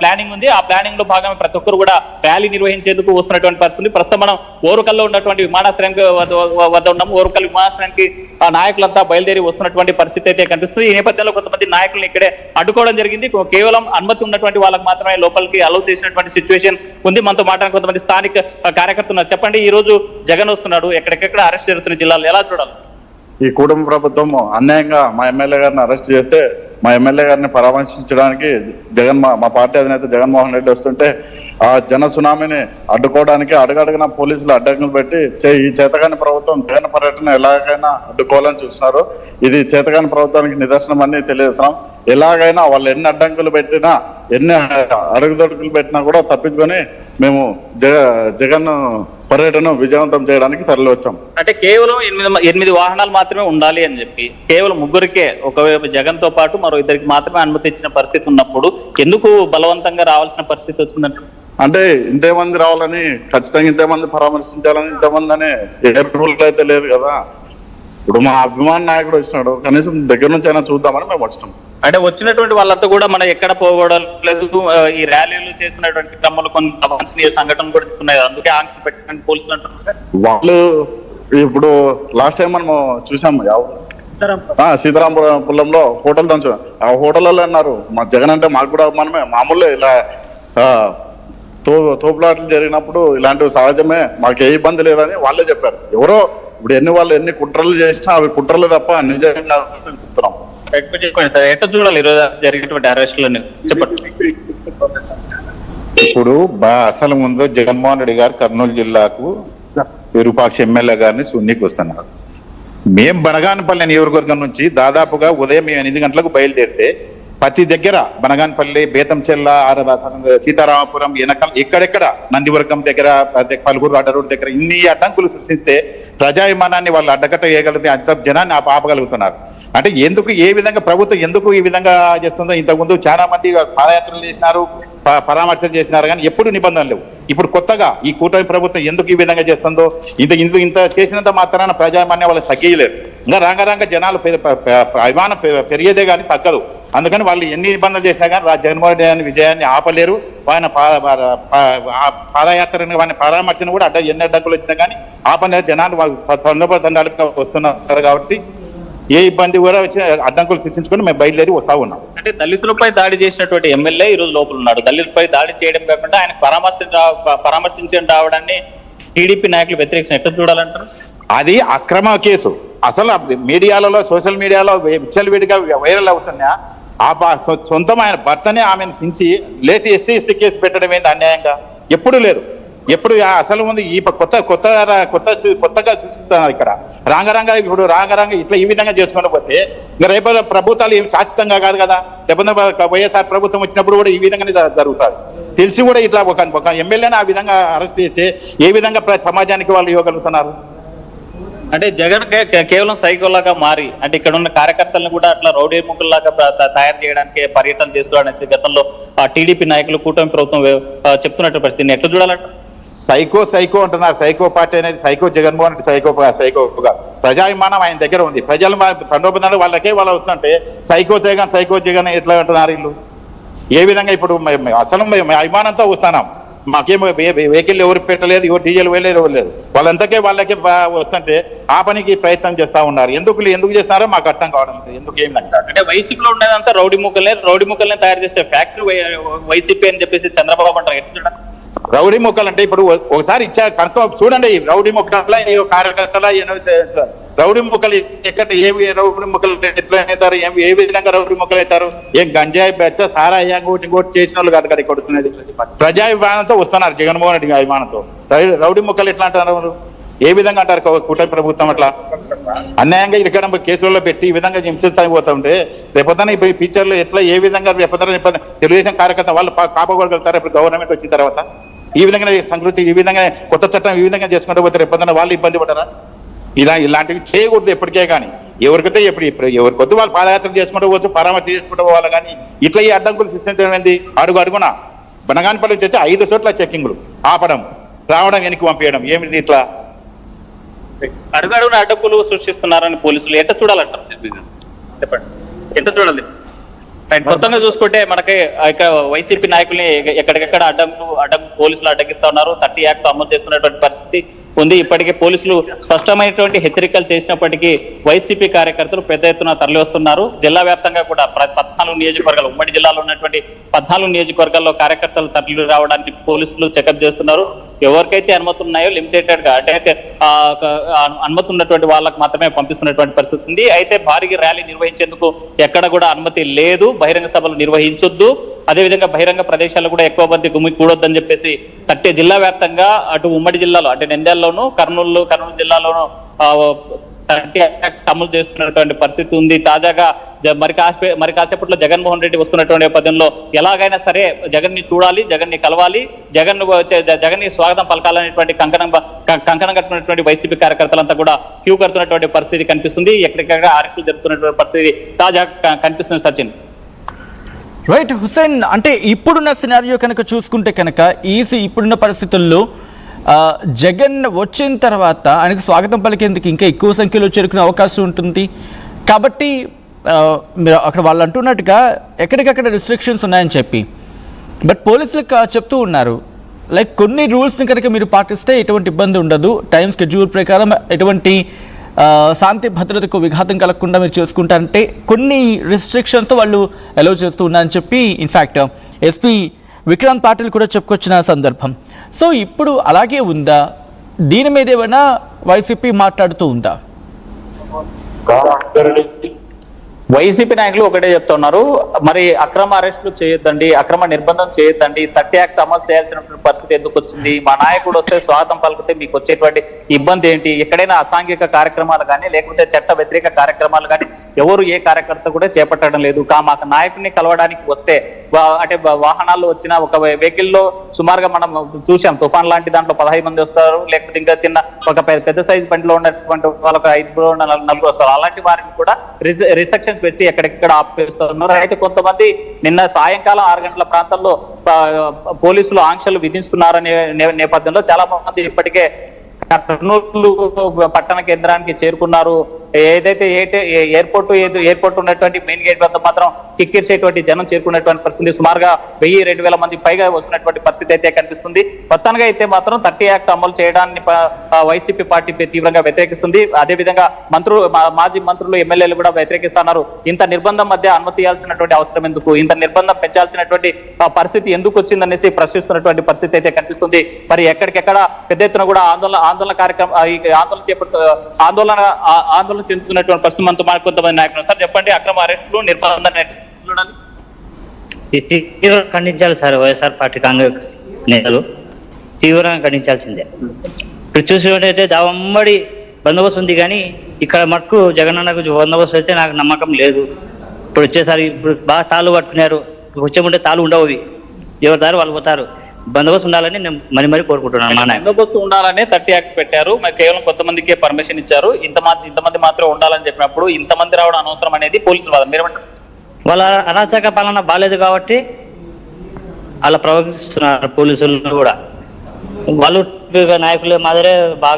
Planning ఉంది. ఆ planning లో భాగంగా ప్రతి ఒక్కరు కూడా ర్యాలీ నిర్వహించేందుకు వస్తున్నటువంటి పరిస్థితి. ప్రస్తుతం మనం ఓరుకల్లో ఉన్నటువంటి విమానాశ్రయం వద్ద ఉన్నాము. ఓరుకల్ విమానాశ్రయానికి ఆ నాయకులంతా బయలుదేరి వస్తున్నటువంటి పరిస్థితి అయితే కనిపిస్తుంది. ఈ నేపథ్యంలో కొంతమంది నాయకులను ఇక్కడే అడ్డుకోవడం జరిగింది. కేవలం అనుమతి ఉన్నటువంటి వాళ్ళకి మాత్రమే లోపలికి అలౌ చేసినటువంటి సిచ్యువేషన్ ఉంది. మనతో మాట్లాడిన కొంతమంది స్థానిక కార్యకర్తలు చెప్పండి, ఈ రోజు జగన్ వస్తున్నాడు, ఎక్కడెక్కడ అరెస్ట్ జరుగుతున్న జిల్లాలో ఎలా చూడాలి? ఈ కూటమి ప్రభుత్వం అన్యాయంగా మా ఎమ్మెల్యే గారిని అరెస్ట్ చేస్తే మా ఎమ్మెల్యే గారిని పరామర్శించడానికి మా పార్టీ అధినేత జగన్మోహన్ రెడ్డి వస్తుంటే ఆ జన సునామీని అడ్డుకోవడానికి అడుగడుగున పోలీసులు అడ్డంకులు పెట్టి ఈ చేతగాని ప్రభుత్వం జగన్ పర్యటన ఎలాగైనా అడ్డుకోవాలని చూస్తున్నారు. ఇది చేతగాని ప్రభుత్వానికి నిదర్శనం అని తెలియజేస్తున్నాం. ఎలాగైనా వాళ్ళు ఎన్ని అడ్డంకులు పెట్టినా, ఎన్ని అడుగుదొడుకులు పెట్టినా కూడా తప్పించుకొని మేము జగన్ పర్యటన విజయవంతం చేయడానికి తరలి వచ్చాం. అంటే కేవలం 8 వాహనాలు మాత్రమే ఉండాలి అని చెప్పి కేవలం ముగ్గురికే, ఒకవైపు జగన్ తో పాటు మరో ఇద్దరికి మాత్రమే అనుమతి ఇచ్చిన పరిస్థితి ఉన్నప్పుడు ఎందుకు బలవంతంగా రావాల్సిన పరిస్థితి వచ్చిందంటే, అంటే ఇంతమంది రావాలని, ఖచ్చితంగా ఇంతమంది పరామర్శించాలని ఇంతమంది అనే ఏ రూల్ అయితే లేదు కదా. ఇప్పుడు మా అభిమాన నాయకుడు వచ్చినాడు, కనీసం దగ్గర నుంచి అయినా చూద్దామని మేము వచ్చినాం. అంటే వచ్చినటువంటి వాళ్ళంతా కూడా మనం ఎక్కడ పోవడం లేదు. ఈ ర్యాలీలు చేసినటువంటి క్రమంలో కొన్ని అవాంఛనీయ సంఘటనలు కూడా ఉన్నాయి, అందుకే ఆంక్షలు పెట్టడానికి పోలీసులు అంటున్నారు. వాళ్ళు ఇప్పుడు లాస్ట్ టైం మనం చూసాం సీతారాంపురంలో హోటల్ దంచు, ఆ హోటల్లో అన్నారు మా జగన్ అంటే మాకు కూడా మనమే, మామూలు ఇలా తోపులాటలు జరిగినప్పుడు ఇలాంటివి సహజమే, మాకు ఏ ఇబ్బంది లేదని వాళ్ళే చెప్పారు. ఎవరో ఇప్పుడు ఎన్ని కుట్రలు చేసినా అవి కుట్రలు తప్ప నిజంగా చెప్తున్నాం. ఎట్లా చూడాలి ఈరోజు జరిగినటువంటి అరెస్టులని చెప్పండి. ఇప్పుడు అసలు ముందు జగన్మోహన్ రెడ్డి గారు కర్నూలు జిల్లాకు విరూపాక్ష ఎమ్మెల్యే గారిని సున్నికి వస్తున్నారు. మేం బనగానపల్లి నియోజకవర్గం నుంచి దాదాపుగా ఉదయం 8 గంటలకు బయలుదేరితే ప్రతి దగ్గర బనగానపల్లి, బేతంచెల్ల, సీతారామపురం, వెనకం ఎక్కడెక్కడ నందివర్గం దగ్గర, పలుగురు అడ్డరోడ్ దగ్గర ఇన్ని అడ్డంకులు సృష్టిస్తే ప్రజాభిమానాన్ని వాళ్ళు అడ్డకట్ట వేయగలిగితే అంత జనాన్ని ఆపగలుగుతున్నారు. అంటే ఎందుకు, ఏ విధంగా ప్రభుత్వం ఎందుకు ఈ విధంగా చేస్తుందో, ఇంతకుముందు చాలా మంది పాదయాత్రలు చేసినారు, పరామర్శలు చేసినారు, కానీ ఎప్పుడు నిబంధనలు లేవు. ఇప్పుడు కొత్తగా ఈ కూటమి ప్రభుత్వం ఎందుకు ఈ విధంగా చేస్తుందో, ఇంత చేసినంత మాత్రాన ప్రజామాన్యం వాళ్ళు తగ్గలేరు. ఇంకా రాంగ జనాలు అభిమానం పెరిగేదే కానీ తగ్గదు. అందుకని వాళ్ళు ఎన్ని నిబంధనలు చేసినా కానీ జగన్మోహన్ రెడ్డి విజయాన్ని ఆపలేరు. ఆయన పాదయాత్రని, వాడిని పరామర్శను కూడా ఎన్ని అడ్డంకులు వచ్చినా కానీ ఆపలేరు. జనాలు తండాలుగా వస్తున్నారు కాబట్టి ఏ ఇబ్బంది కూడా వచ్చి అడ్డంకులు సృష్టించుకొని మేము బయలుదేరి వస్తా ఉన్నాం. అంటే దళితులపై దాడి చేసినటువంటి ఎమ్మెల్యే ఈ రోజు లోపల ఉన్నాడు. దళితులపై దాడి చేయడం కాకుండా ఆయన పరామర్శించడం రావడాన్ని టీడీపీ నాయకులు వ్యతిరేకించిన ఎట్లా చూడాలంటారు? అది అక్రమ కేసు. అసలు మీడియాలలో, సోషల్ మీడియాలో విచ్చలవిడిగా వైరల్ అవుతున్నా సొంతం ఆయన భర్తనే ఆమెను చించి లేచి ఎస్టీ కేసు పెట్టడం ఏంది అన్యాయంగా? ఎప్పుడు లేదు. ఎప్పుడు అసలు ముందు ఈ కొత్తగా సృష్టిస్తున్నారు ఇక్కడ. ఇప్పుడు రాంగరంగ ఇట్లా ఈ విధంగా చేసుకుని పోతే ఇంకా రేపు ప్రభుత్వాలు ఏమి శాశ్వతంగా కాదు కదా. లేకపోతే వైఎస్ఆర్ ప్రభుత్వం వచ్చినప్పుడు కూడా ఈ విధంగానే జరుగుతుంది. తెలిసి కూడా ఇట్లా ఒక ఎమ్మెల్యేని ఆ విధంగా అరెస్ట్ చేసి ఏ విధంగా సమాజానికి వాళ్ళు ఇవ్వగలుగుతున్నారు? అంటే జగన్ కేవలం సైకోలాగా మారి, అంటే ఇక్కడ ఉన్న కార్యకర్తలను కూడా అట్లా రౌడీ ముక్కల్లాగా తయారు చేయడానికి పర్యటన చేస్తున్నాడనేసి గతంలో టీడీపీ నాయకులు, కూటమి ప్రభుత్వం చెప్తున్నట్టు పరిస్థితిని ఎట్లా చూడాలంట? సైకో అంటున్నారు. సైకో పార్టీ అనేది సైకో జగన్మోహన్ రెడ్డి సైకోగా ప్రజాభిమానం ఆయన దగ్గర ఉంది. ప్రజలు పండోపదాలు వాళ్ళకే వాళ్ళు వస్తుంటే సైకో జగన్ ఎట్లా అంటున్నారు వీళ్ళు? ఏ విధంగా? ఇప్పుడు అసలు మేము అభిమానంతో వస్తున్నాం, మాకేమో వెహికల్ ఎవరు పెట్టలేదు, ఎవరు డీజిల్ వేయలేదు, ఎవరు లేదు. వాళ్ళకే వస్తుంటే ఆ పనికి ప్రయత్నం చేస్తా ఉన్నారు. ఎందుకు చేస్తున్నారో మాకు అర్థం కావడం లేదు. ఎందుకు ఏమిటంటారు అంటే వైసీపీలో ఉండేదంతా రౌడీ ముక్కల్ని తయారు చేసే ఫ్యాక్టరీ వైసీపీ అని చెప్పేసి చంద్రబాబు అంటారు. ఎట్లా చూడండి రౌడీ మొక్కలు అంటే ఇప్పుడు ఒకసారి చూడండి, ఈ రౌడీ మొక్కల కార్యకర్తల రౌడీ మొక్కలు ఎక్కడ ఏవి రౌడీ మొక్కలు ఎట్లా అవుతారు, ఏ విధంగా రౌడీ మొక్కలు అవుతారు? ఏం గంజాయి బెచ్చ సారా ఇంకోటి చేసిన వాళ్ళు కాదు కదా ఇక్కడ వస్తున్నది. ప్రజాభిమానంతో వస్తున్నారు, జగన్మోహన్ రెడ్డి అభిమానంతో. రౌడీ మొక్కలు ఎట్లా అంటున్నారు? ఏ విధంగా అంటారు కూటమి ప్రభుత్వం? అట్లా అన్యాయంగా ఇక్కడ కేసులలో పెట్టి ఈ విధంగా హింసిపోతా ఉంటే రేపొద్దున ఈ ఫ్యూచర్లో ఎట్లా, ఏ విధంగా రేపొద్దున తెలుగుదేశం కార్యకర్త వాళ్ళు కాపాడుకోగలుగుతారు? ఇప్పుడు గవర్నమెంట్ వచ్చిన తర్వాత ఈ విధంగా సంస్కృతి, ఈ విధంగా కొత్త చట్టం ఈ విధంగా చేసుకుంటూ పోతే రేపొద్దున వాళ్ళు ఇబ్బంది పడరా? ఇలాంటివి చేయకూడదు ఎప్పటికే. కానీ ఎవరికైతే ఎవరికొద్దు వాళ్ళు పాదయాత్ర చేసుకుంటూ పోవచ్చు, పరామర్శ చేసుకుంటూ పోవాలి. కానీ ఇట్లా ఈ అడ్డంకులు సృష్టించడం ఏంది? అడుగున బనగానపల్లి వచ్చి 5 చోట్ల చెక్కింగ్లు ఆపడం, రావడం, వెనక్కి పంపించడం, ఏమిటి ఇట్లా? అడుగున అడ్డంకులు సృష్టిస్తున్నారని పోలీసులు ఎట్లా చూడాలంటారు? చెప్పండి, ఎట్లా చూడాలి? మొత్తంగా చూసుకుంటే మనకి ఇక వైసీపీ నాయకుల్ని ఎక్కడికెక్కడ అడ్డం పోలీసులు అడ్డగిస్తా ఉన్నారు. 30 యాక్ట్ అమలు చేస్తున్నటువంటి పరిస్థితి ఉంది. ఇప్పటికే పోలీసులు స్పష్టమైనటువంటి హెచ్చరికలు చేసినప్పటికీ వైసీపీ కార్యకర్తలు పెద్ద ఎత్తున తరలి వస్తున్నారు. జిల్లా వ్యాప్తంగా కూడా 14 నియోజకవర్గాలు, ఉమ్మడి జిల్లాలో ఉన్నటువంటి 14 నియోజకవర్గాల్లో కార్యకర్తలు తరలి రావడానికి పోలీసులు చెకప్ చేస్తున్నారు. ఎవరికైతే అనుమతులు ఉన్నాయో లిమిటెడ్ గా అంటే అనుమతి ఉన్నటువంటి వాళ్ళకు మాత్రమే పంపిస్తున్నటువంటి పరిస్థితి ఉంది. అయితే భారీ ర్యాలీ నిర్వహించేందుకు ఎక్కడ కూడా అనుమతి లేదు. బహిరంగ సభలు నిర్వహించొద్దు, అదేవిధంగా బహిరంగ ప్రదేశాలు కూడా ఎక్కువ మంది గుమి కూడొద్దని చెప్పేసి జిల్లా వ్యాప్తంగా అటు ఉమ్మడి జిల్లాలో అంటే నంద్యాలలోను కర్నూలు జిల్లాలోను అమలు చేస్తున్నటువంటి పరిస్థితి ఉంది. తాజాగా మరి కాసేపట్లో జగన్మోహన్ రెడ్డి వస్తున్నటువంటి నేపథ్యంలో ఎలాగైనా సరే జగన్ ని చూడాలి, జగన్ ని కలవాలి, జగన్ ని స్వాగతం పలకాలనేటువంటి కంకణం కట్టుకున్నటువంటి వైసీపీ కార్యకర్తలంతా కూడా క్యూ కడుతున్నటువంటి పరిస్థితి కనిపిస్తుంది. ఎక్కడికక్కడ అరెస్టులు జరుగుతున్నటువంటి పరిస్థితి తాజాగా కనిపిస్తుంది. సచిన్. రైట్ హుసేన్, అంటే ఇప్పుడున్న సినారియో కనుక చూసుకుంటే కనుక ఇప్పుడున్న పరిస్థితుల్లో జగన్ వచ్చిన తర్వాత ఆయనకు స్వాగతం పలికేందుకు ఇంకా ఎక్కువ సంఖ్యలో చేరుకునే అవకాశం ఉంటుంది. కాబట్టి మీరు అక్కడ వాళ్ళు అంటున్నట్టుగా ఎక్కడికక్కడ రిస్ట్రిక్షన్స్ ఉన్నాయని చెప్పి, బట్ పోలీసులకు చెప్తూ ఉన్నారు లైక్ కొన్ని రూల్స్ని కనుక మీరు పాటిస్తే ఎటువంటి ఇబ్బంది ఉండదు, టైం స్కెడ్యూల్ ప్రకారం ఎటువంటి శాంతి భద్రతకు విఘాతం కలగకుండా మీరు చేసుకుంటారంటే కొన్ని రిస్ట్రిక్షన్స్తో వాళ్ళు అలౌ చేస్తూ ఉన్నారని చెప్పి ఇన్ఫ్యాక్ట్ ఎస్పీ విక్రాంత్ పాటిల్ కూడా చెప్పుకొచ్చిన సందర్భం. సో ఇప్పుడు అలాగే ఉందా? దీని మీద ఏమైనా వైసీపీ మాట్లాడుతూ ఉందా? వైసీపీ నాయకులు ఒకటే చెప్తున్నారు, మరి అక్రమ అరెస్టులు చేయొద్దండి, అక్రమ నిర్బంధం చేయొద్దండి, 30 యాక్ట్ అమలు చేయాల్సినటువంటి పరిస్థితి ఎందుకు వచ్చింది? మా నాయకుడు వస్తే స్వాగతం పలికితే మీకు వచ్చేటువంటి ఇబ్బంది ఏంటి? ఎక్కడైనా అసాంఘిక కార్యక్రమాలు కానీ లేకపోతే చట్ట వ్యతిరేక కార్యక్రమాలు కానీ ఎవరు ఏ కార్యకర్త కూడా చేపట్టడం లేదు. మాకు నాయకుడిని కలవడానికి వస్తే అంటే వాహనాల్లో వచ్చిన ఒక వెహికల్ లో సుమారుగా మనం చూసాం, తుఫాన్ లాంటి దాంట్లో 15 మంది వస్తారు, లేకపోతే ఇంకా చిన్న ఒక పెద్ద సైజు బండిలో ఉన్నటువంటి వాళ్ళకి 5 4 వస్తారు. అలాంటి వారిని కూడా రిస్ట్రిక్షన్స్ పెట్టి ఎక్కడెక్కడ ఆపేస్తున్నారు. అయితే కొంతమంది నిన్న సాయంకాలం 6 గంటల ప్రాంతంలో పోలీసులు ఆంక్షలు విధిస్తున్నారనే నేపథ్యంలో చాలా మంది ఇప్పటికే కర్నూలు పట్టణ కేంద్రానికి చేరుకున్నారు. ఏదైతే ఎయిర్పోర్ట్ ఉన్నటువంటి మెయిన్ గేట్ వద్ద మాత్రం కిక్కిరిసేటువంటి జనం చేరుకున్నటువంటి పరిస్థితి. సుమారుగా 1000-2000 మంది పైగా వస్తున్నటువంటి పరిస్థితి అయితే కనిపిస్తుంది. మొత్తానికి అయితే మాత్రం 30 యాక్ట్ అమలు చేయడాన్ని వైసీపీ పార్టీ తీవ్రంగా వ్యతిరేకిస్తుంది. అదేవిధంగా మాజీ మంత్రులు, ఎమ్మెల్యేలు కూడా వ్యతిరేకిస్తున్నారు. ఇంత నిర్బంధం మధ్య అనుమతి ఇవ్వాల్సినటువంటి అవసరం ఎందుకు, ఇంత నిర్బంధం పెంచాల్సినటువంటి పరిస్థితి ఎందుకు వచ్చిందనేసి ప్రశ్నిస్తున్నటువంటి పరిస్థితి అయితే కనిపిస్తుంది. మరి ఎక్కడికెక్కడ పెద్ద ఎత్తున కూడా ఆందోళన కార్యక్రమం ఆందోళన చెందుతున్నటువంటి పరిస్థితి మనతో కొంతమంది నాయకులు. సార్ చెప్పండి, అక్రమ అరెస్టులు నిర్బంధాన్ని తీవ్రంగా ఖండించాలి సార్. వైఎస్ఆర్ పార్టీ కాంగ్రెస్ నేతలు తీవ్రంగా ఖండించాల్సిందే. ఇప్పుడు చూసినట్టయితే దావమ్మడి బందోబస్తు ఉంది, కానీ ఇక్కడ మటుకు జగనన్నకు బందోబస్తు అయితే నాకు నమ్మకం లేదు. ఇప్పుడు వచ్చేసరి ఇప్పుడు బాగా తాళ్ళు పట్టుకున్నారు, వచ్చేముంటే తాళ్ళు ఉండవు, ఎవరి దారి వాళ్ళు పోతారు. బందోబస్తు ఉండాలని నేను మరి కోరుకుంటున్నాను. బందోబస్తు ఉండాలని 30 యాక్ట్ పెట్టారు, మరి కేవలం కొంతమందికే పర్మిషన్ ఇచ్చారు. ఇంతమంది మాత్రం ఉండాలని చెప్పినప్పుడు ఇంతమంది రావడం అనవసరం అనేది పోలీసులు వాదన. మీరేమంటారు? వాళ్ళ అరాచక పాలన బాగాలేదు కాబట్టి అలా ప్రవర్తిస్తున్నారు పోలీసులు కూడా. వాళ్ళు నాయకుల మాదిరే బాగా